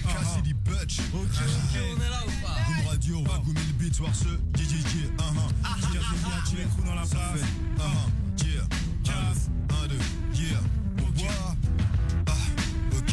Cassidy Butch. Ok, on est là ou pas? Goom Radio, on va gommer le beat, soir ce DJ. Tu les trous dans la place. 1, 2, yeah. Ok,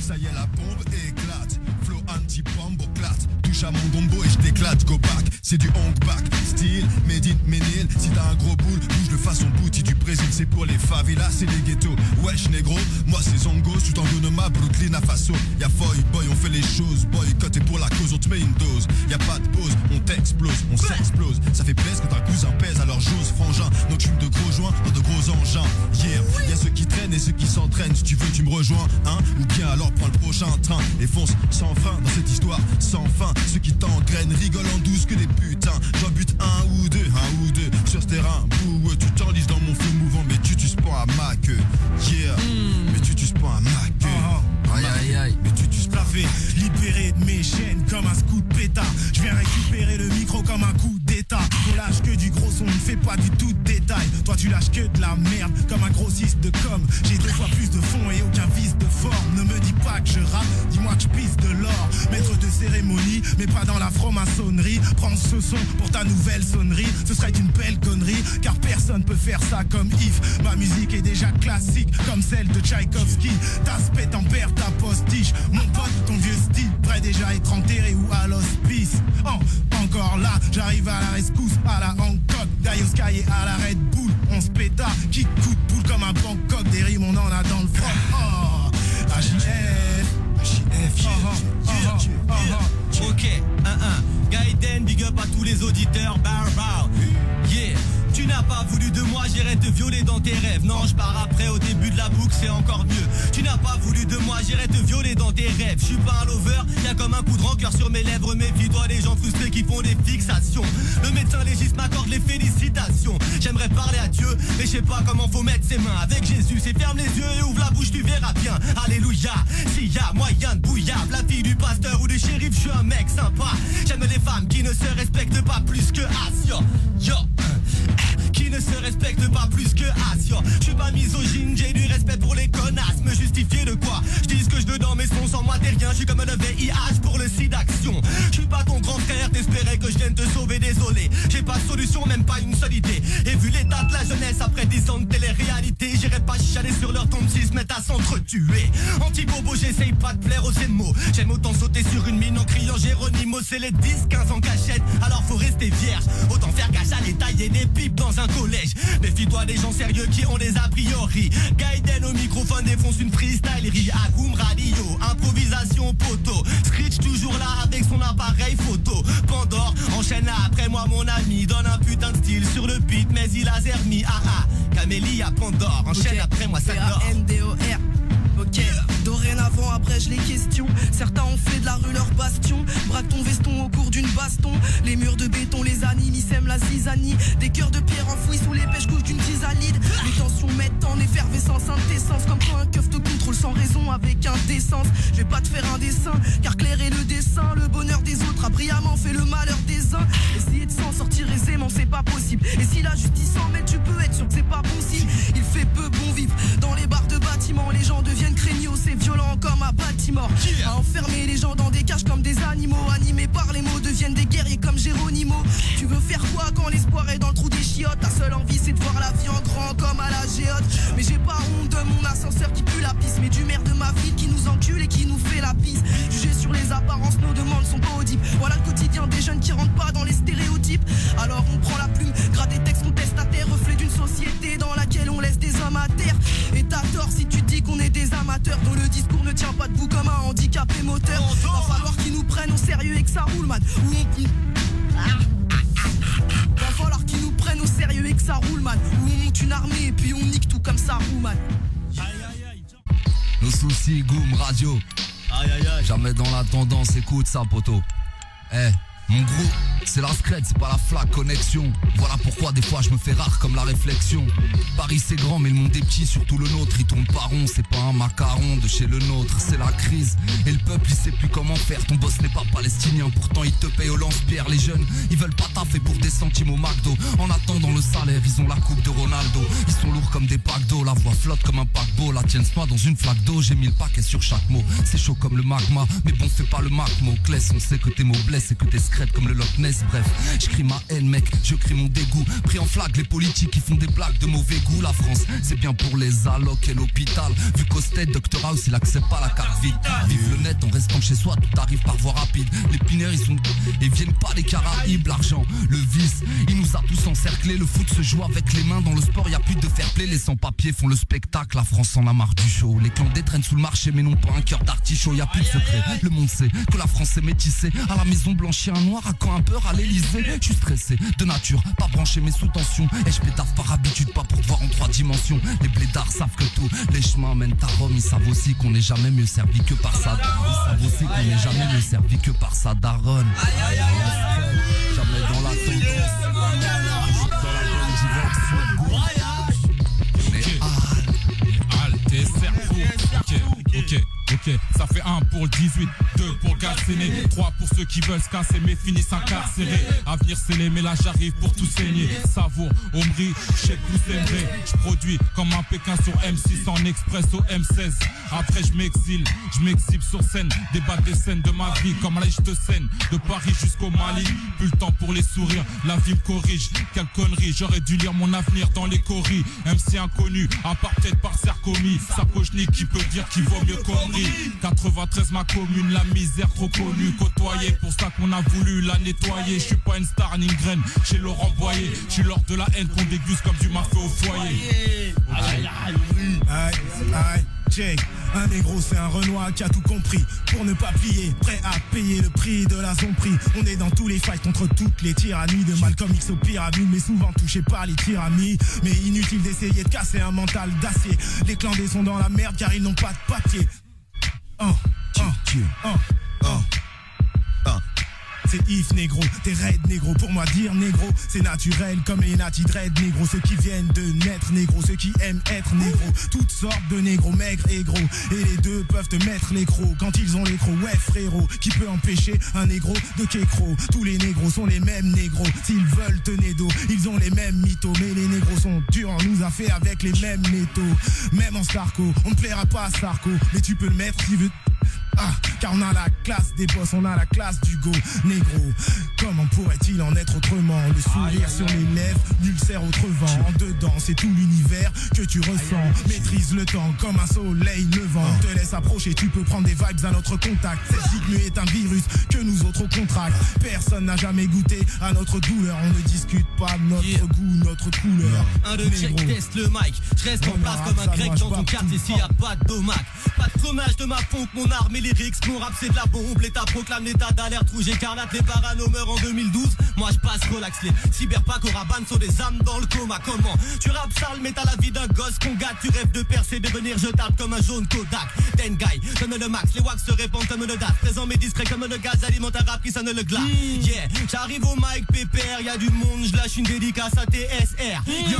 ça y est, la bombe éclate. Flow anti-bombe éclate. Touche à mon gombo et je t'éclate. Go back, c'est du hong back. Style, made in Ménil. Si t'as un gros boule, bouge le façon booty du Brésil. C'est pour les favelas, c'est les ghettos. Wesh négro, moi c'est Zongo. Sous Tangonoma, Brooklyn à Faso. Y'a Foy, boy, on fait les choses. Boycott et pour la cause, on te met une dose. Y'a pas de pause, on t'explose, on s'explose. Ça fait plaisir quand un cousin pèse, alors j'ose frangin. Donc j'fume de gros joints dans de gros engins. Yeah, y'a ceux qui traînent et ceux qui s'entraînent. Si tu veux, tu me rejoins, hein? Ou bien alors prends le prochain train et fonce sans frein dans cette histoire sans fin. Ceux qui t'engrainent rigolent en douce que des putains. J'en bute un ou deux sur ce terrain. Bouh, tu t'enlises dans mon flow mouvant, mais tu tues pas à ma queue. Yeah, mais tu tues pas à ma queue. Aïe. Mais tu pas fait libéré de mes chaînes comme un scout de pétard. Je viens récupérer le micro comme un coup d'état. On lâche que du gros son, ne fait pas du tout de détail. Toi tu lâches que de la merde comme un grossiste de com. J'ai 2 fois plus de fond et aucun vice de forme. Ne me dis pas que je rappe, dis-moi que je pisse de l'or. Maître de cérémonie, mais pas dans la franc-maçonnerie. Prends ce son pour ta nouvelle sonnerie. Ce serait une belle connerie, car personne peut faire ça comme Yves. Ma musique est déjà classique comme celle de Tchaïkovski. T'aspect t'en perds ta postiche. Mon pote, ton vieux style, prêt déjà à être enterré ou à l'hospice. Encore là, j'arrive à la rescousse, à la Hancock, Dio Sky et à la Red Bull. On se péta, qui coup de boule comme un Bangkok. Des rimes, on en a dans le front. Ok, Gaiden, big up à tous les auditeurs. Yeah. Tu n'as pas voulu de moi, j'irai te violer dans tes rêves. Non, je pars après, au début de la boucle, c'est encore mieux. Tu n'as pas voulu de moi, j'irai te violer dans tes rêves. Je suis pas un lover, y'a comme un coup de rancœur sur mes lèvres. Méfie-toi des gens frustrés qui font des fixations. Le médecin légiste m'accorde les félicitations. J'aimerais parler à Dieu, mais je sais pas comment faut mettre ses mains. Avec Jésus, c'est ferme les yeux et ouvre la bouche, tu verras bien. Alléluia, s'il y a moyen de bouillable. La fille du pasteur ou du shérif, je suis un mec sympa. J'aime les femmes qui ne se respectent pas plus que Asio. Qui ne se respecte pas plus que Asio. Je suis pas misogyne, j'ai du respect pour les connasses. Me justifier de quoi? Je dis ce que je veux dans mes sons, sans moi t'es rien. Je suis comme le VIH pour le sida d'action. Je suis pas ton grand frère, t'espérais que je vienne te sauver, désolé. J'ai pas de solution, même pas une seule idée. Et vu l'état de la jeunesse après 10 ans de télé-réalité, j'irai pas chialer sur leur tombe s'ils se mettent à s'entretuer. Anti-bobo, j'essaye pas de plaire aux émaux. J'aime autant sauter sur une mine en criant Géronimo. C'est les 10-15 en cachette, alors faut rester vierge. Autant faire cache à les tailler des pipes dans un collège. Méfie-toi des gens sérieux qui ont des a priori. Gaiden au microphone défonce une freestylerie. À Goom Radio, improvisation poteau. Screech toujours là avec son appareil photo. Pandore enchaîne après moi mon ami. Donne un putain de style sur le beat mais il a zermi. Camélia Pandore enchaîne après moi ça dort. P-A-N-D-O-R. Ok, dorénavant après je les questions. Certains ont fait de la rue leur bastion. Braque ton veston au cours d'une baston. Les murs de béton les animent, ils sèment la zizanie. Des cœurs de pierre enfouis sous les pêches-couches d'une tisalide. Les tensions mettent en effervescence, indécence. Comme quand un keuf te contrôle sans raison avec indécence. Je vais pas te faire un dessin, car clair est le dessin. Le bonheur des autres a brillamment fait le malheur des uns. Essayer de s'en sortir aisément c'est pas possible. Et si la justice s'en mêle tu peux être sûr que c'est pas bon signe. Il fait peu bon vivre dans les bars de bâtiments. Les gens deviennent craignos, c'est violent comme à Baltimore. À enfermer les gens dans des cages comme des animaux. Animés par les mots deviennent des guerriers comme Géronimo. Tu veux faire quoi quand l'espoir est dans le trou des chiottes? Ta seule envie c'est de voir la vie en grand comme à la géote. Mais j'ai pas honte de mon ascenseur qui pue la pisse, mais du maire de ma ville qui nous encule et qui nous fait la pisse. Jugé sur les apparences, nos demandes sont pas audibles. Voilà le quotidien des jeunes qui rentrent pas dans les stéréotypes. Alors on prend la plume, gratte des textes contestataires, reflet d'une société dans laquelle on laisse des hommes à terre. Et t'as tort si tu dis qu'on est des amateurs dont le discours ne tient pas debout comme un handicapé moteur. Va falloir qu'ils nous prennent au sérieux et que ça roule man. Va falloir qu'ils nous prennent au sérieux et que ça roule man. Où on monte une armée et puis on nique tout comme ça roule man. Nos soucis, Goom Radio. Jamais dans la tendance, écoute ça, poteau. Mon gros, c'est la scred, c'est pas la flaque, connexion. Voilà pourquoi des fois je me fais rare comme la réflexion. Paris c'est grand mais le monde est petit, surtout le nôtre. Il tourne pas rond, c'est pas un macaron de chez le nôtre. C'est la crise et le peuple il sait plus comment faire. Ton boss n'est pas palestinien, pourtant il te paye au lance-pierre. Les jeunes, ils veulent pas taffer pour des centimes au McDo. En attendant le salaire, ils ont la coupe de Ronaldo. Ils sont lourds comme des packs d'eau, la voix flotte comme un paquebot. La tienne se noie dans une flaque d'eau, j'ai mis le paquet sur chaque mot. C'est chaud comme le magma, mais bon fais pas le macmo. Classe, on sait que tes mots blessent et que t'es secrète comme le Loch Ness. Bref, je crie ma haine mec, je crie mon dégoût. Pris en flag les politiques qui font des blagues de mauvais goût. La France, c'est bien pour les allocs et l'hôpital. Vu qu'au Stade, Dr House il accepte pas la carte vide. Vive le net en restant chez soi, tout arrive par voie rapide. Les pineurs ils sont et viennent pas des Caraïbes. L'argent, le vice, il nous a tous encerclés. Le foot se joue avec les mains, dans le sport y a plus de fair play. Les sans-papiers font le spectacle, la France en a marre du show. Les clandés traînent sous le marché mais n'ont pas un cœur d'artichaut. Y a plus de secret, le monde sait que la France est métissée. À la maison blanchie un noir, à quand un peur à l'Elysée. Je suis stressé, de nature, pas branché mais sous tension. Et je pétave par habitude, pas pour te voir en 3 dimensions. Les blédards savent que tous les chemins mènent à Rome. Ils savent aussi qu'on n'est jamais mieux servi que par ça. Ils savent aussi qu'on n'est jamais mieux servi que par sa daronne. Jamais dans la tendance. T'es cerveau. Ok, ça fait 1 pour le 18, 2 pour Gasséné, 3 pour ceux qui veulent se casser mais finissent incarcérés. Avenir scellé, mais là j'arrive pour tout saigner. Savour, Omri, Cheikh Poussembé. Je produis comme un Pékin sur M6 en express au M16. Après je m'exhibe sur scène. Débattre des scènes de ma vie comme à la de Seine. De Paris jusqu'au Mali, plus le temps pour les sourires. La vie me corrige, quelle connerie. J'aurais dû lire mon avenir dans les coris. MC inconnu, à part peut-être par Sarkomy. Sarkochnik qui peut dire qu'il vaut mieux connerie. 93 ma commune, la misère trop connue, côtoyée, pour ça qu'on a voulu la nettoyer. Je suis pas une star ni une graine, chez Laurent Boyer. Je suis l'ordre de la haine qu'on déguste comme du mafé au foyer. Aïe, check. Un négro c'est un Renoir qui a tout compris. Pour ne pas plier, prêt à payer le prix de la zombie. On est dans tous les fights contre toutes les tyrannies. De Malcolm X aux pyramides, mais souvent touché par les tyrannies. Mais inutile d'essayer de casser un mental d'acier. Les clandés sont dans la merde car ils n'ont pas de papier. C'est if négro, t'es raide négro. Pour moi dire négro, c'est naturel comme les nati dread négro. Ceux qui viennent de naître négro, ceux qui aiment être négro. Toutes sortes de négros, maigres et gros. Et les deux peuvent te mettre les crocs quand ils ont les crocs. Ouais frérot, qui peut empêcher un négro de kékro? Tous les négros sont les mêmes négros. S'ils veulent tenir dos, ils ont les mêmes mythos. Mais les négros sont durs, on nous a fait avec les mêmes métaux. Même en Starco, on ne plaira pas à Sarko. Mais tu peux le mettre si veux. Car on a la classe des boss, on a la classe du go négro. Comment pourrait-il en être autrement? Le sourire sur les lèvres, l'ulcère au vent. En dedans, c'est tout l'univers que tu ressens. Maîtrise le temps comme un soleil levant. On te laisse approcher, tu peux prendre des vibes à notre contact. Cette stigme est un virus que nous autres contractent. Personne n'a jamais goûté à notre douleur. On ne discute pas notre goût, notre couleur. 1, 2, check, test le mic. Je reste en place comme un grec dans ton quartier s'il y a pas de domac. Pas de fromage de ma pompe, mon arme et les lyrics, mon rap c'est de la bombe. L'État proclame l'état d'alerte rouge écarlate. Les parano meurent en 2012. Moi je passe relax. Les cyberpacks au rabanne sont des âmes dans le coma. Comment tu rap sale mais t'as la vie d'un gosse qu'on gâte. Tu rêves de percer, devenir jetable comme un jaune Kodak. Ten guy, donne le max. Les wax se répandent comme le date. Présent mais discret comme le gaz. Alimente un rap qui sonne le glas. Yeah, j'arrive au mic pépère. Y'a du monde, je lâche une dédicace à TSR. Yo,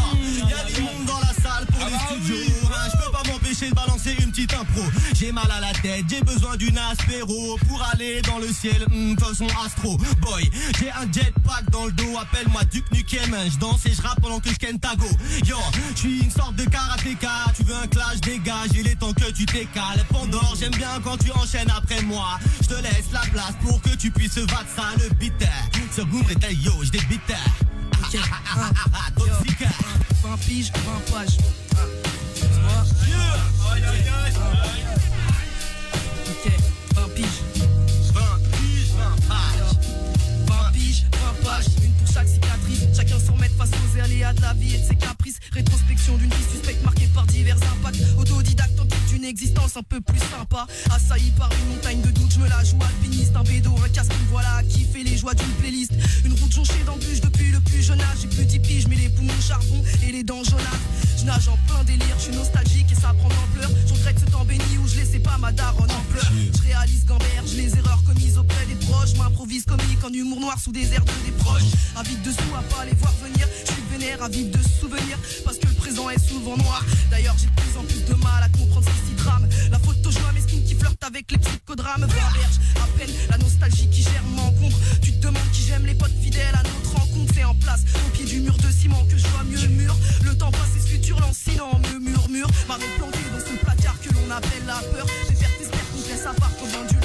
y'a du monde dans la salle pour les studios. Je peux pas m'empêcher de balancer une petite impro. J'ai mal à la tête, j'ai besoin d'une aspéro pour aller dans le ciel, façon astro boy. J'ai un jetpack dans le dos, appelle-moi Duke Nukem. Je danse et je rappe pendant que je ken ta go. Yo, je suis une sorte de karatéka. Tu veux un clash, dégage, il est temps que tu t'écales. Pandore, j'aime bien quand tu enchaînes après moi. Je te laisse la place pour que tu puisses battre ça. Le beat, ce boom est yo, je débite. Ok, 20 piges, 20 pages. Ok, 20 piges. 20 pages. 20 piges, 20 pages. Une pour chaque cicatrice. Chacun s'en met face aux aléas de la vie et de ses caprices. Rétrospection d'une vie suspecte marquée par divers impacts. Autodidacte en quête d'une existence un peu plus sympa. Assailli par une montagne de doutes, je me la joue alpiniste. Un bédo, un casque, me voilà à kiffer les joies d'une playlist. Une route jonchée d'embûches depuis le plus jeune âge. J'ai plus 10 piges, mais les poumons charbon et les dents jaunâtres. Je nage en plein délire, je suis nostalgique et ça prend d'ampleur. Je regrette ce temps béni où je laissais pas ma daronne en pleurs. Je réalise gambert, je les erreurs commises auprès des proches. M'improvise comique en un humour noir sous des airs de des proches. Avide de sous à pas les voir venir. Je suis vénère, avide de souvenirs. Parce que le présent est souvent noir. D'ailleurs j'ai de plus en plus de mal à comprendre ces six drames. La photo joie mesquine qui flirte avec les psychodrames. Verge à peine la nostalgie qui germe m'encontre. Tu te demandes qui j'aime, les potes fidèles à notre rencontre. C'est en place au pied du mur de ciment que je vois mieux le mur. Le temps passe et ce futur lancinant me murmure. M'avait planté dans ce placard que l'on appelle la peur. J'ai fait t'espère qu'on te laisse à part comme un dieu.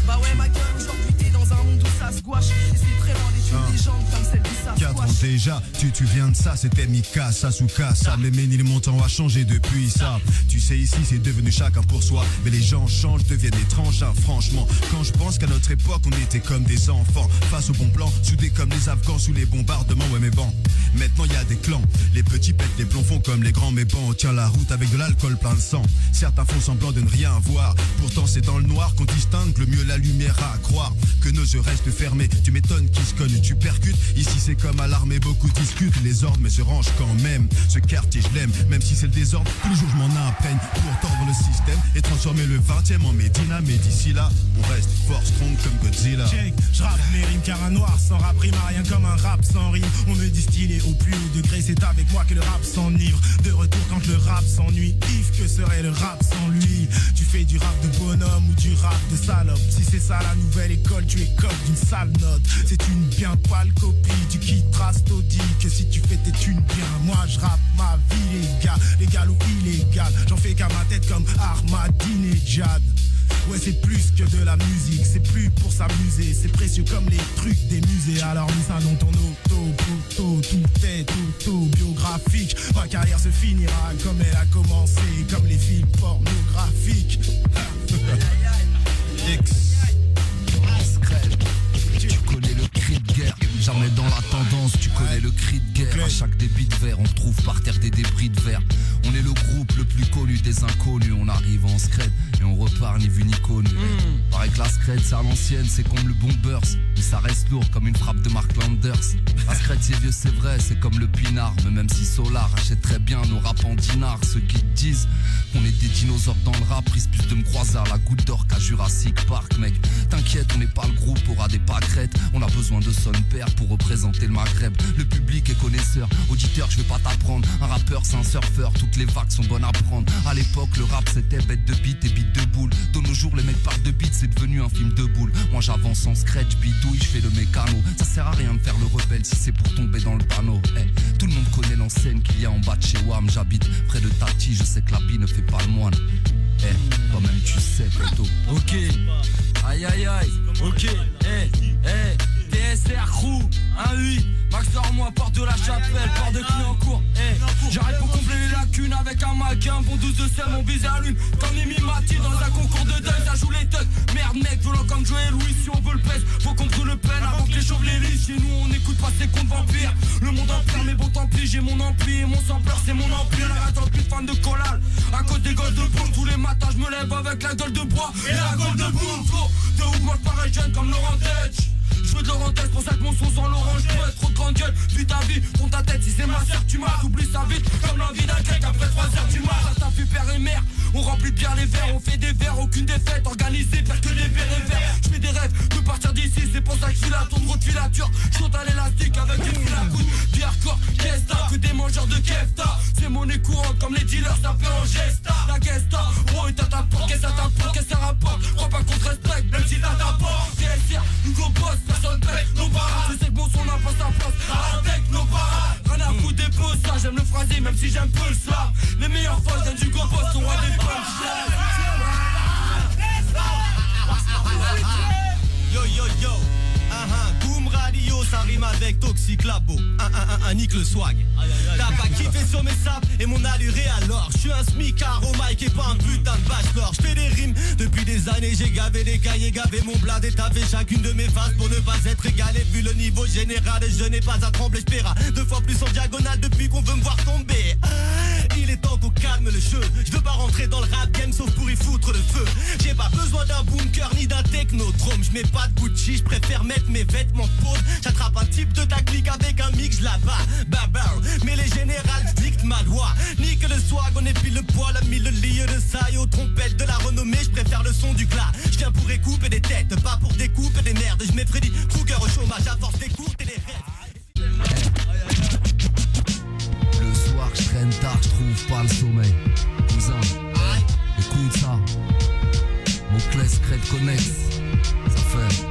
Bah ouais ma gueule, aujourd'hui t'es dans un monde où ça se gouache. Et c'est très loin des légendes comme celle du Sasquatch. 4 ans déjà, tu viens de ça, c'était Mika, Sasuka, ça. Les méniles, les montants a changé depuis ça. Tu sais ici c'est devenu chacun pour soi. Mais les gens changent, deviennent étranges, hein, franchement. Quand je pense qu'à notre époque on était comme des enfants. Face au bon plan, soudés comme les Afghans sous les bombardements. Ouais mais bon, maintenant y a des clans. Les petits pètent les plombs font comme les grands. Mais bon, on tient la route avec de l'alcool plein de sang. Certains font semblant de ne rien voir. Pourtant c'est dans le noir qu'on distingue le mieux la lumière. À croire que nos yeux restent fermés. Tu m'étonnes qu'ils se cognent, tu percutes. Ici c'est comme à l'armée, beaucoup discutent les ordres mais se rangent quand même. Ce quartier je l'aime, même si c'est le désordre. Tous les jours je m'en imprègne pour tordre le système et transformer le 20e en Médina. Mais d'ici là, on reste fort strong comme Godzilla. Check, je rappe mes rimes car un noir sans rap rime à rien comme un rap sans rime. On me distille au plus haut degré, c'est avec moi que le rap s'enivre. De retour quand le rap s'ennuie, Yves, que serait le rap sans lui? Tu fais du rap de bonhomme ou du rap de salope? Si c'est ça la nouvelle école, tu es code d'une sale note. C'est une bien pâle copie du kit Rastodi. Que si tu fais tes thunes bien, moi je rappe ma vie les gars. Légal ou illégal, j'en fais qu'à ma tête comme Ahmadinejad. Ouais c'est plus que de la musique, c'est plus pour s'amuser. C'est précieux comme les trucs des musées. Alors mis ça dans ton auto, tout est autobiographique. Ma carrière se finira comme elle a commencé, comme les films pornographiques. X. Tu connais le cri de guerre, jamais dans la tendance, tu connais le cri de guerre. À chaque débit de verre, on retrouve par terre des débris de verre. On est le groupe le plus connu des inconnus. On arrive en scred et on repart ni vu ni connu. Pareil que la scred c'est à l'ancienne, c'est comme le bombers. Mais ça reste lourd comme une frappe de Mark Landers. La scred c'est vieux c'est vrai, c'est comme le pinard. Mais même si Solar achète très bien nos rap en dinars. Ceux qui te disent qu'on est des dinosaures dans le rap risquent plus de me croiser à la goutte d'or qu'à Jurassic Park mec. T'inquiète, on n'est pas le groupe, aura des pâquerettes. On a besoin de son père pour représenter le Maghreb. Le public est connaisseur, auditeur je vais pas t'apprendre. Un rappeur c'est un surfeur, toutes les vagues sont bonnes à prendre. À l'époque le rap c'était bête de beat et beat de boule. De nos jours les mecs parlent de beat, c'est devenu un film de boule. Moi j'avance en scratch, bidouille, je fais le mécano. Ça sert à rien de faire le rebelle si c'est pour tomber dans le panneau. Tout le monde connaît l'enseigne qu'il y a en bas de chez Wam. J'habite près de Tati, je sais que l'habit ne fait pas le moine. Toi-même tu sais plutôt. Ok, aïe aïe aïe, ok, TSR Crew, 1-8, Max moi porte de la chapelle, porte de Clignancourt. J'arrive pour combler les lacunes avec un Mac, un bon 12 de sel, mon baiser à lune. Comme Mimi Mati dans un concours de deuil, ça joue les thugs. Merde mec, violent comme Joël Louis, si on veut le pèse, faut qu'on brûle le peine avant que les chauves les lisent. Chez nous on n'écoute pas ces comptes vampires. Le monde empire, mais bon tant pis, j'ai mon ampli et mon sampleur c'est mon empire. La rate en plus fan de collal, à cause des gueules de boule. Tous les matins je me lève avec la gueule de bois et la gueule de boule. Flow de ouf, moi j'parais jeune comme Laurent Dutch. Je veux de l'orange, pour ça que mon son sans l'orange. Je peux être trop de grande gueule, puis ta vie, prends ta tête. Si c'est ma sœur, tu m'as, t'oublies sa vie. Comme l'envie d'un cake après 3 heures du mat. Ça t'a vu père et mère, on remplit bien les verres. On fait des verres, aucune défaite, organisée, faire que des verres et verres. Je fais des rêves de partir d'ici, c'est pour ça que je suis là. Ton gros de filature, je saute à l'élastique avec des fils à coude. Puis hardcore, qu'est-ce que des mangeurs de kefta. C'est monnaie courante comme les dealers, ça fait en gesta. La gesta, oh et t'as ta porte, qu'est-ce que ça t'apporte, qu'est-ce que ça rapporte. Crois pas qu'on te respecte, même si t'as ta porte. TSR, Hugo Boss, personne paye nos parades. Je sais que mon son n'a pas sa place avec nos parades. Rien à foutre des pauses, ça j'aime le phrasé, même si j'aime peu le slam. Les meilleures fois viennent du Hugo Boss, son roi des punchlines. Yo yo yo, Boom Radio, ça rime avec Toxic Labo. Nique le swag. T'as pas kiffé sur mes sables et mon allure est alors. Je suis un smicard au mic et pas un putain de bachelor. Je fais des rimes depuis des années, j'ai gavé des cahiers, gavé mon blad et tavé chacune de mes phases pour ne pas être égalé. Vu le niveau général, je n'ai pas à trembler, j'paiera 2 fois plus en diagonale depuis qu'on veut me voir tomber. Il est temps qu'on calme le jeu. Je veux pas rentrer dans le rap game sauf pour y foutre le feu. J'ai pas besoin d'un bunker ni d'un technodrome. Je mets pas de Gucci, je préfère mettre mes vêtements pauvres. J'attrape un type de ta clique avec un mix, je la bats. Mais les générales dictent ma loi. Nique le swag, on épile le poil, a mis le lieu de ça et aux trompettes de la renommée. Je préfère le son du glas. Je viens pour écouper des têtes, pas pour découper des merdes. Je mets Freddy Krueger au trouve pas le sommeil. Cousin, écoute ça. Mots-clés, crête connexe. Ça fait.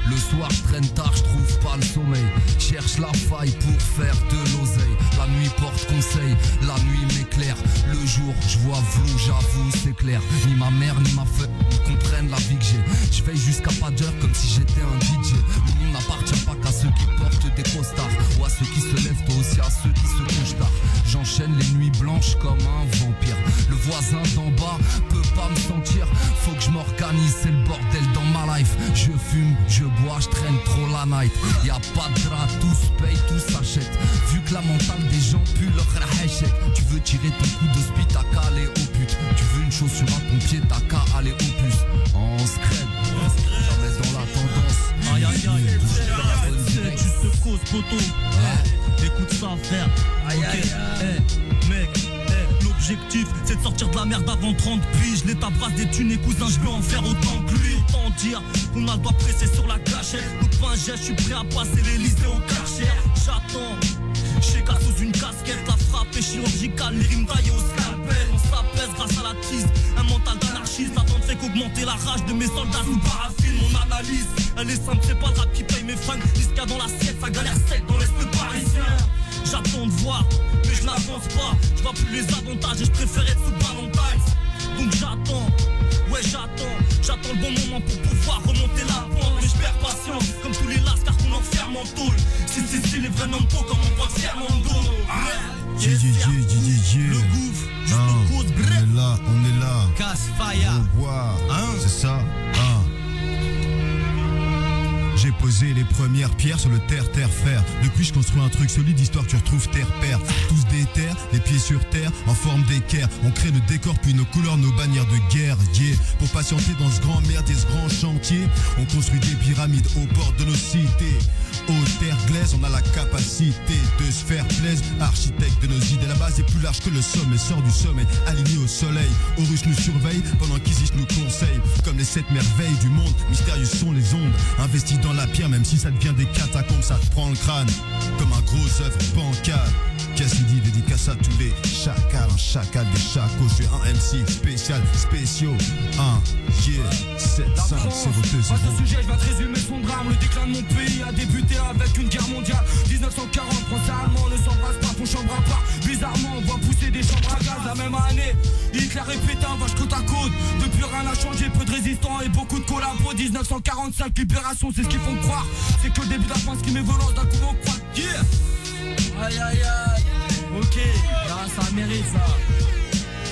Le soir je traîne tard, je trouve pas le sommeil. Cherche la faille pour faire de l'oseille. La nuit porte conseil, la nuit m'éclaire. Le jour je vois flou, j'avoue c'est clair. Ni ma mère ni ma femme ne comprennent la vie que j'ai. Je veille jusqu'à pas d'heure comme si j'étais un DJ. Le monde n'appartient pas qu'à ceux qui portent des costards, ou à ceux qui se lèvent tôt, aussi à ceux qui se couchent tard. J'enchaîne les nuits blanches comme un vampire. Le voisin d'en bas peut pas me sentir. Faut que je m'organise, c'est le bordel dans ma life. Je fume, je bois, je traîne trop la night. Y'a pas de drap, tout se paye, tout s'achète. Vu que la mentale des gens pue leur rahachek. Tu veux tirer ton coup de speed, t'as qu'à aller au pute. Tu veux une chaussure à ton pied, t'as qu'à aller au puce. En scred, jamais dans la tendance. Aïe aïe aïe, tu te causes poteau. Écoute ça frère. Aïe aïe aïe. Mec, l'objectif c'est de sortir de la merde avant 30 piges. L'État brasse des thunes et cousin, je veux en faire autant que lui. Autant dire qu'on a le doigt pressé sur la gâchette. Le pain jet, je suis prêt à passer l'Elysée au Karcher. J'attends, chez gars sous une casquette. La frappe est chirurgicale, les rimes taillées au scalpel. On s'apaise grâce à la tease, un mental d'anarchiste. La tente fait qu'augmenter la rage de mes soldats sous paraffine. Mon analyse, elle est simple, c'est pas le rap qui paye mes fringues. Jusqu'à dans l'assiette, ça galère sec dans l'est parisien. J'attends de voir, mais je n'avance pas. Je vois plus les avantages et je préfère être sous Valentine's. Donc j'attends, ouais j'attends le bon moment pour pouvoir remonter la pente. Mais je perds patience, comme tous les lascars qu'on enferme en tôle. Si, les vrais noms pour comme on voit Fernando. Le gouffre, juste au cause, On est là, casse fire. Au bois, c'est ça, J'ai posé les premières pierres sur le terre-terre-fer. Depuis je construis un truc solide, histoire que tu retrouves terre-père. Tous des terres, les pieds sur terre, en forme d'équerre. On crée le décor puis nos couleurs, nos bannières de guerre, yeah. Pour patienter dans ce grand merde et ce grand chantier, on construit des pyramides aux portes de nos cités. Aux terres glaises, on a la capacité de se faire plaisir. Architecte de nos idées, la base est plus large que le sommet. Sort du sommet, aligné au soleil. Horus nous surveille, pendant qu'Isis nous conseille. Comme les 7 merveilles du monde, mystérieuses sont les ondes. Investis dans la pierre, même si ça devient des catacombes, ça te prend le crâne. Comme un gros œuvre bancal. Cassidy dédicace à tous les chacals. Un chacal des chacos, je suis un MC spécial, spéciaux. 1, yeah, 7, 5, 0, 2, 0. À ce sujet, je vais te résumer son drame. Le déclin de mon pays a débuté avec une guerre mondiale. 1940, français allemand ne s'embrasse pas, font chambre à part. Bizarrement, on voit pousser des chambres à gaz. La même année, Hitler et Pétain, vache côte à côte. Depuis rien n'a changé, peu de résistants et beaucoup de collabos. 1945, libération, c'est ce qu'ils font croire. C'est que le début de la fin, ce qui met violence d'un coup on croit. Yeah. Aïe aïe aïe. Ok, ça mérite ça.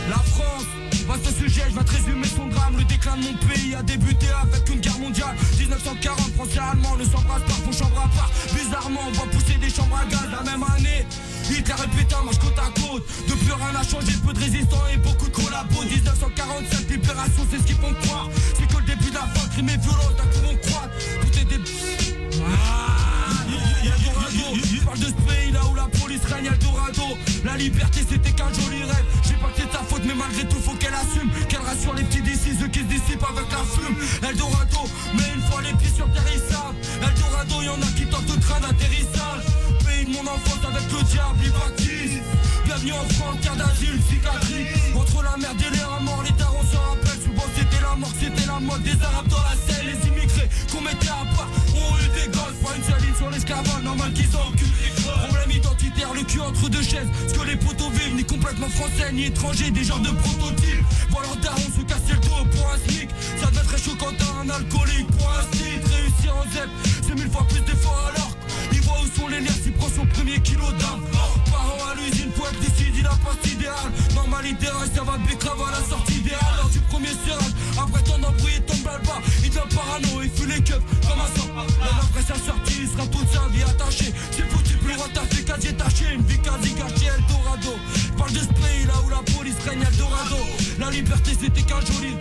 La France, vaste sujet, je vais te résumer son drame. Le déclin de mon pays a débuté avec une guerre mondiale. 1940, français allemands ne s'embrassent pas, font chambre à part. Bizarrement, on voit pousser des chambres à gaz. La même année, Hitler et Pétain marchent côte à côte. Depuis rien n'a changé, peu de résistants et beaucoup de collabos. 1945, libération, c'est ce qu'ils font croire. C'est que le début de la fin, crime et violence, d'un coup on croit. Tout est des... Je parle de ce pays là où la police règne, Eldorado. La liberté c'était qu'un joli rêve. Je sais pas que c'est ta faute mais malgré tout faut qu'elle assume. Qu'elle rassure les petits d'ici, ceux qui se dissipent avec la fume. Eldorado, mais une fois les pieds sur terre ils savent. Eldorado, y'en a qui tentent le train d'atterrissage. Pays de mon enfance avec le diable, ils baptisent. Bienvenue en France, terre d'asile, cicatrice. Entre la merde et les remords, les darons se rappellent. Souvent c'était la mort, c'était la mode des arabes dans la selle. Les immigrés qu'on mettait à part ont eu des gosses. Pas une seule ligne sur l'esclavage, normal qu'ils s'enculent. Problème identitaire, le cul entre deux chaises. Ce que les potos vivent, ni complètement français, ni étrangers, des genres de prototypes. Voir leurs darons se casser le dos pour un SMIC. Ça devait être très chaud quand t'as un alcoolique. Pour un site, réussir en ZEP, c'est 1000 fois plus d'efforts alors. Il voit où sont les liens, s'il prend son premier kilo d'âme. Parents à l'usine, faut être lucide, il a pas idéal. Normalité, ça va bécrave à la sortie idéale. Lors du premier serrage, après ton embrouille, tombe le bas. Il devient parano, il fuit les keufs comme un sang. Même après sa sortie, il sera toute sa vie attaché. C'est foutu, plus loin, t'as fait quasi taché. Une vie quasi gâchée, Eldorado. J'parle de ce pays là où la police règne, Eldorado. La liberté c'était qu'un joli.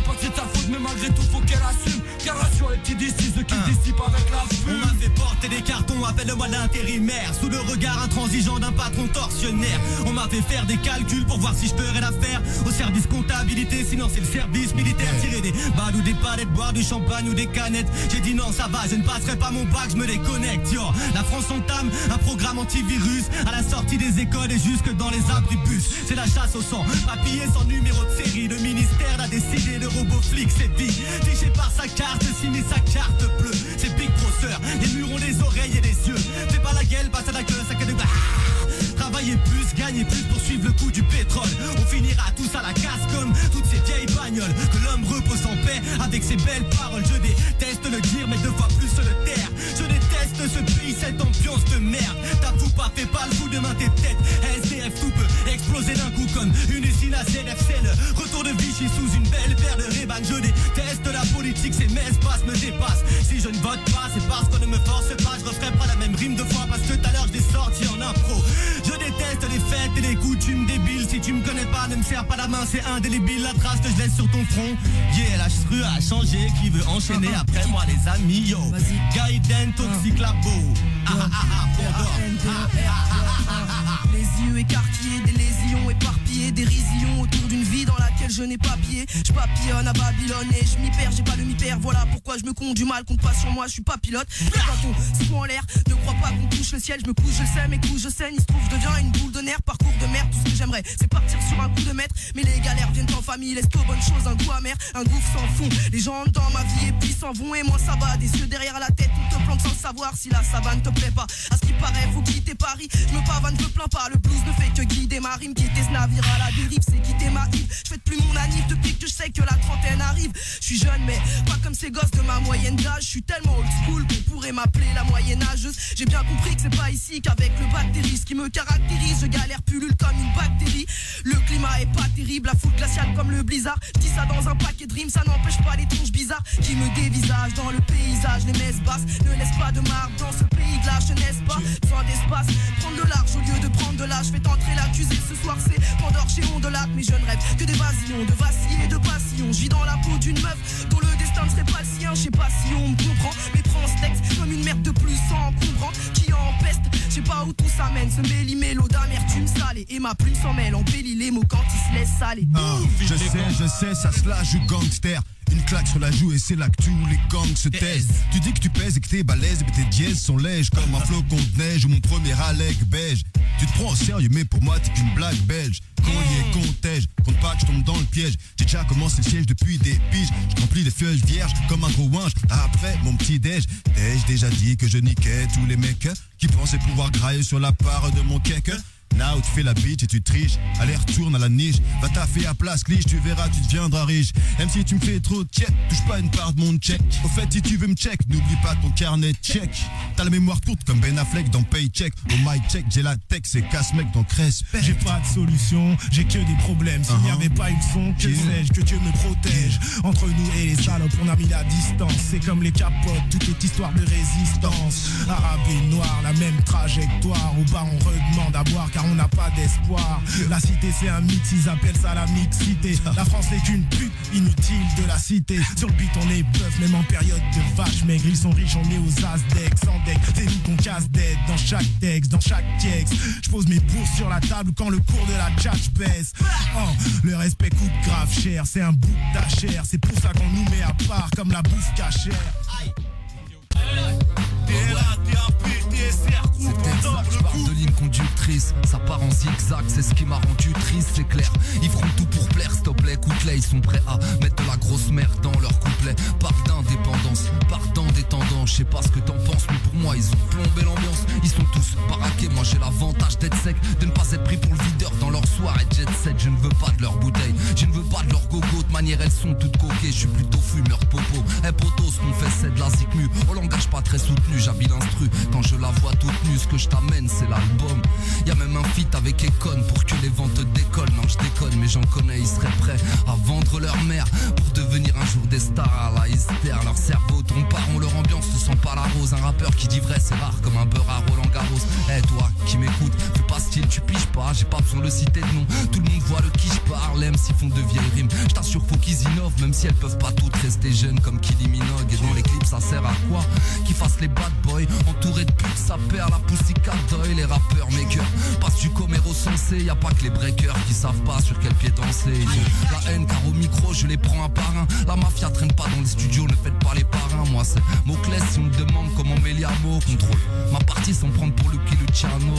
dis pas que c'est ta faute, mais malgré tout faut qu'elle assume. Car rassure les petits d'ici, ceux qui se dissipent avec la On m'a fait porter des cartons, appelle-moi l'intérimaire. Sous le regard intransigeant d'un patron tortionnaire. On m'a fait faire des calculs pour voir si je ferais l'affaire. Au service comptabilité, sinon c'est le service militaire. Tirer des balles ou des palettes, boire du champagne ou des canettes. J'ai dit non, ça va, je ne passerai pas mon bac, je me déconnecte. Yo, la France entame un programme antivirus à la sortie des écoles et jusque dans les abribus. C'est la chasse au sang, papier sans numéro de série. Le ministère a décidé, le robot flic c'est dit. Fiché par sa carte, signé sa carte bleue. C'est Big Brother, les murs ont des oreilles et des yeux. Fais pas la gueule, passe à la queue, ça que de... Travailler plus, gagner plus pour suivre le coût du pétrole. On finira tous à la casse comme toutes ces vieilles bagnoles. Que l'homme repose en paix avec ses belles paroles. Je déteste le dire mais deux fois plus le taire. Je déteste ce pays, cette ambiance de merde. T'avoues pas, fais pas le coup de main tes têtes. SDF tout peut exploser d'un coup comme une usine à ZF. C'est le retour de Vichy sous une belle paire de Ray-Ban. Je déteste la politique, ces messes me dépassent. Si je ne vote pas, c'est parce qu'on ne me force pas. Je referai pas la même rime deux fois parce que tout à l'heure je l'ai sorti en impro. Je déteste les fêtes et les coutumes débiles. Si tu me connais pas, ne me serre pas la main, c'est indélébile. La trace que je laisse sur ton front. Yeah, la rue a changé, qui veut enchaîner après moi les amis, yo. Gaiden, Toxic Labo. Les yeux écarquillés, des lésions éparpillées, des risions autour d'une vie dans laquelle je n'ai pas pied. Je papillonne à Babylone et je m'y perds, j'ai pas le m'y perdre. Voilà pourquoi je me compte du mal, compte pas sur moi, je suis pas pilote. Quand on se fout en l'air, ne crois pas qu'on touche le ciel. Je me couche, je le sais, mes coups je saigne. Il se trouve, je deviens une boule de nerfs, parcours de merde. Tout ce que j'aimerais, c'est partir sur un coup de maître. Mais les galères viennent en famille, laisse aux bonnes choses un goût amer, un gouffre sans fond. Les gens dans ma vie et puis s'en vont et moi ça va. Des yeux derrière la tête, on te plante sans savoir si la savane te plaît pas. À ce qui paraît, faut quitter Paris. Je me pavane, je me plains pas. Le blues ne fait que guider ma rime. Quitter ce navire à la dérive, c'est quitter ma île. Je fête plus mon anniv depuis que je sais que la trentaine arrive. Je suis jeune mais pas comme ces gosses de ma moyenne d'âge. Je suis tellement old school qu'on pourrait m'appeler la moyenne âgeuse. J'ai bien compris que c'est pas ici qu'avec le bactérie ce qui me caractérise. Je galère pullule comme une bactérie. Le climat est pas terrible, la foule glaciale comme le blizzard. Je dis ça dans un paquet de rimes, ça n'empêche pas les tronches bizarres qui me dévisagent dans le paysage. Les messes basses ne laissent pas de marque dans ce pays de la jeunesse. Pas besoin d'espace, prendre de large au lieu de prendre de l'âge. Fais entrer l'accusé ce soir, c'est Pandore chez Ondelat. Mais je ne rêve que d'évasion, de vaciller, de passion. Je vis dans la peau d'une meuf dont le destin ne serait pas le sien. Je sais pas si on me comprend, mais prends ce texte comme une merde de plus encombrant qui empeste. Je sais pas où tout ça mène, ce méli-mélo d'amertume salée. Et ma plume s'en mêle, embellit les mots quand ils se laissent saler. Je sais, ça se lâche du gangster. Une claque sur la joue et c'est là que tous les gangs se taisent. Tu dis que tu pèses et que t'es balèze, mais tes dièses sont lèges comme un flocon de neige ou mon premier Alec beige. Tu te prends au sérieux mais pour moi t'es qu'une blague belge. Collier, contège, compte pas que je tombe dans le piège. J'ai déjà commencé le siège depuis des piges. Je remplis des feuilles vierges comme un gros ouinge. Après mon petit déj, t'ai-je déjà dit que je niquais tous les mecs qui pensaient pouvoir grailler sur la part de mon cake. Now tu fais la bitch et tu triches. Allez retourne à la niche. Va taffer à place cliche, tu verras tu deviendras riche. Même si tu me fais trop de check, touche pas une part de mon check. Au fait si tu veux me check, n'oublie pas ton carnet de check. T'as la mémoire courte comme Ben Affleck dans Paycheck. Au mic check j'ai la tech, c'est casse-mec donc respect. J'ai pas de solution, j'ai que des problèmes. S'il n'y avait pas eu le son, que sais-je, que Dieu me protège. Entre nous et les salopes on a mis la distance. C'est comme les capotes, toute cette histoire de résistance. Arabe et noir, la même trajectoire. Au bar on redemande à boire car on n'a pas d'espoir. La cité c'est un mythe, ils appellent ça la mixité. La France n'est qu'une pute inutile de la cité. Sur le beat on est bœuf, même en période de vache maigre. Ils sont riches, on est aux as-deck, sans deck. C'est nous qu'on casse dead dans chaque texte, dans chaque texte. Je pose mes bourses sur la table quand le cours de la tchatch baisse. Le respect coûte grave cher, c'est un bout d'achère. C'est pour ça qu'on nous met à part comme la bouffe cachère. C'est exact, je parle de ligne conductrice. Ça part en zigzag, c'est ce qui m'a rendu triste, c'est clair. Ils feront tout pour plaire, s'il te plaît, écoute-les. Ils sont prêts à mettre de la grosse merde dans leur couplet. Parle d'indépendance, partant des tendances. Je sais pas ce que t'en penses, mais pour moi ils ont plombé l'ambiance. Ils sont tous baraqués, moi j'ai l'avantage d'être sec, de ne pas être pris pour le videur dans leur soirée jet set. Je ne veux pas de leur bouteille, je ne veux pas de leur gogo. De manière elles sont toutes coquées, je suis plutôt fumeur de popo. Poto, ce qu'on fait c'est de la zikmu. Au langage pas très soutenu, j'habille l'instru. Quand je la vois toute nue, ce que je t'amène c'est l'album. Y'a même même un feat avec Econ pour que les ventes décollent. Non je déconne mais j'en connais, ils seraient prêts à vendre leur mère pour devenir un jour des stars. Là ils se terrent, leur cerveau tombe pas rond, leur ambiance ne sent pas la rose. Un rappeur qui dit vrai c'est rare comme un beurre à Roland Garros. Eh toi qui m'écoutes, fais pas style, tu piges pas, j'ai pas besoin de citer de nom. Tout le monde voit de qui je parle, les MC font de vieilles rimes. Je t'assure faut qu'ils innovent, même si elles peuvent pas toutes rester jeunes comme Kylie Minogue. Et dans les clips ça sert à quoi? Qu'ils fassent les bad boys, entourés de putes, ça perd la Pussycat Doll. Les rappeurs makers passent du commère au sensé. Y'a pas que les breakers qui savent pas sur quel pied danser. La haine car au micro je les prends un par un. La mafia traîne pas dans les studios, ne faites pas les parrains. Moi c'est Moclès si on me demande comment Meliamo contrôle ma partie sans prendre pour Lucky Luciano.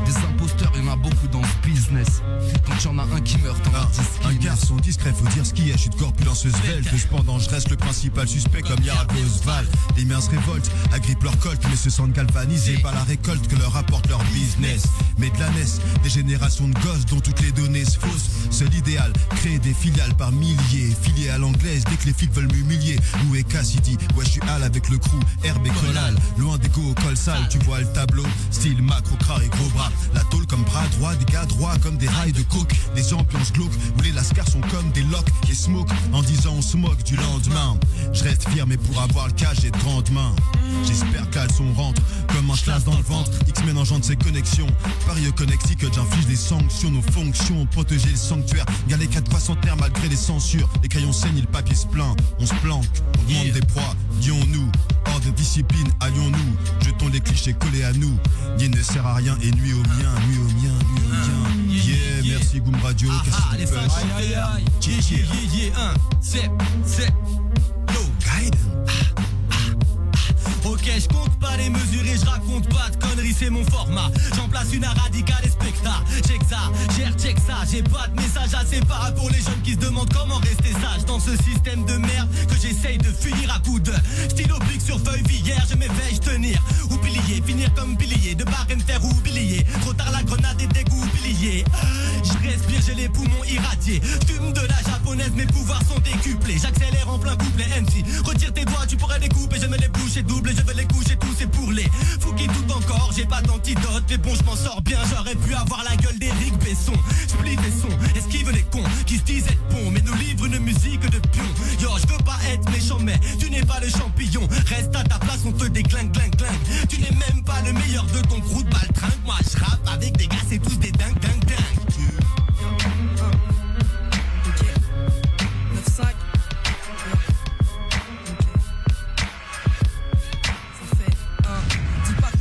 Des imposteurs y'en a beaucoup dans ce business. Quand y'en a un qui meurt t'en as 10 qui un garçon discret faut dire ce qui est. Je suis de corpulence svelte, cependant je reste le principal suspect comme Yara Oswald. Les miens se révoltent, agrippent leur colte mais se sentent galvanisés par la récolte que leur apporte leur business. Mais de la naissent des générations de gosses dont toutes les données se faussent. Seul idéal, créer des filiales par milliers. Filiées à l'anglaise dès que les flics veulent m'humilier. Lou et Cassidy, ouais je suis Al avec le crew Herbe et Colal. Loin des go au col sale, tu vois le tableau. Style macro, cras et gros bras. La tôle comme bras droit, des gars droits comme des rails de coke. Des ambiances glauques où les lascars sont comme des locks et smoke. En disant on se moque du lendemain. Je reste fier mais pour avoir le cas j'ai de grandes mains. J'espère qu'elles sont rentrent comme un chlasse dans le ventre. X-Men engendre ses connexions. Paris au Connecticut, j'inflige des sanctions. Nos fonctions, protéger le sanctuaire. Galer 4 fois centenaire malgré les censures. Les crayons saignent, le papier se plaint. On se planque, on demande des proies. Lions-nous, hors de discipline, allions-nous. Jetons les clichés collés à nous. Ni ne sert à rien et nuit au mien, nuit au mien, nuit au mien. Yeah, merci Goom Radio. Les femmes c'est yo Gaiden. Ok, je compte pas les mesurer, je raconte pas de conneries, c'est mon format. J'en place une à radical et spectacle. J'exagère, check ça, j'ai pas de message assez para pour les jeunes qui se demandent comment rester sage dans ce système de merde que j'essaye de finir à coups de stylo pique sur feuille villère. Je m'éveille, je tenir ou pilier, finir comme pilier, de barème faire ou pilier. Trop tard la grenade et dégoût pilier. Je respire, j'ai les poumons irradiés. Fume de la japonaise, mes pouvoirs sont décuplés. J'accélère en plein couplet, MC. Retire tes doigts, tu pourrais les couper. Je me les bouche et double. Je vais les coucher tous, c'est pour les fous qui doutent encore. J'ai pas d'antidote, mais bon, je m'en sors bien. J'aurais pu avoir la gueule d'Éric Besson. J'plie des sons, esquive les cons qui se disent être bons, mais nous livrent une musique de pion. Yo, je veux pas être méchant, mais tu n'es pas le champignon. Reste à ta place, on te déglingue, glingue, glingue. Tu n'es même pas le meilleur de ton crew de baltringue. Moi, je rappe avec des gars, c'est tous des dingues, dingues, dingues. Ok, 9-5.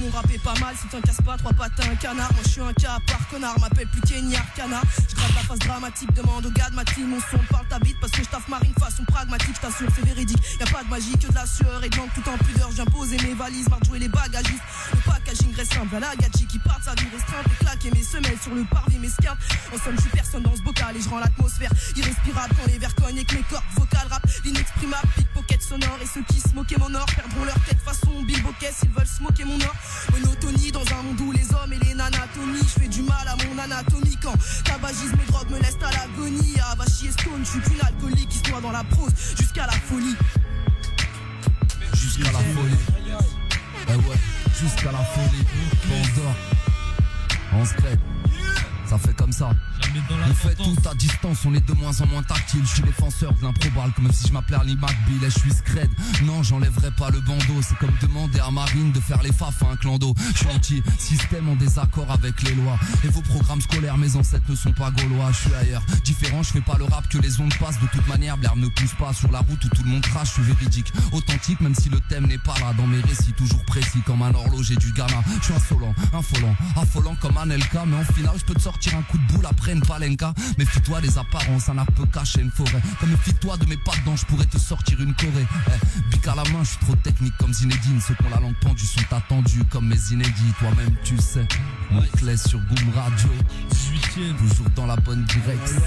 Mon rap est pas mal, si t'en casses pas, 3 pattes à un canard. Moi je suis un cas à part connard, m'appelle plus Kenyar Canard. Je gratte la face dramatique, demande au gars de ma team. Mon son parle ta bite parce que je taffe marine façon pragmatique. Je t'assure c'est véridique, y'a pas de magie que de la sueur et de l'encre tout en pudeur. J'viens poser mes valises, marre de jouer les bagagistes. Le packaging reste simple, à la gadget qui part sa vie restreinte. Et claquer mes semelles sur le parvis, mes skirts. En somme je suis personne dans ce bocal et je rends l'atmosphère irrespirable quand les verres cognent et que mes cordes vocales rap. L'inexprimable, pickpocket sonore. Et ceux qui se moquaient mon or perdront leur tête façon Bill Bocquet s'ils veulent se moquer mon or. Monotonie dans un monde où les hommes et les nanatomies. Je fais du mal à mon anatomie quand tabagisme et drogue me laissent à l'agonie. Avachi et Stone, je suis qu'une alcoolique qui se noie dans la prose jusqu'à la folie. Jusqu'à la folie. Eh ouais, jusqu'à la folie. Pandore. On se crée. Ça fait comme ça. On fait tout à distance, on est de moins en moins tactile. Je suis défenseur de l'improbable, comme si je m'appelais Ali McBeal. Et je suis scred, non j'enlèverai pas le bandeau. C'est comme demander à Marine de faire les faf à un clando. Je suis anti-système en désaccord avec les lois. Et vos programmes scolaires, mes ancêtres ne sont pas gaulois. Je suis ailleurs, différent, je fais pas le rap que les ondes passent. De toute manière, l'herbe ne pousse pas sur la route où tout le monde crache. Je suis véridique, authentique, même si le thème n'est pas là. Dans mes récits, toujours précis, comme un horloger du gamin. Je suis insolent, infolant, affolant comme Anelka. Mais en finale, je peux te sortir un coup de boule après une palenka. Méfie-toi des apparences, un arbre peut cacher une forêt. Comme méfie-toi de mes pattes dents, je pourrais te sortir une Corée. Bic à la main, je suis trop technique comme Zinedine. Ceux qui ont la langue pendue sont attendus comme mes inédits. Toi-même tu sais, on te laisse sur Goom Radio. 18e, toujours dans la bonne direction.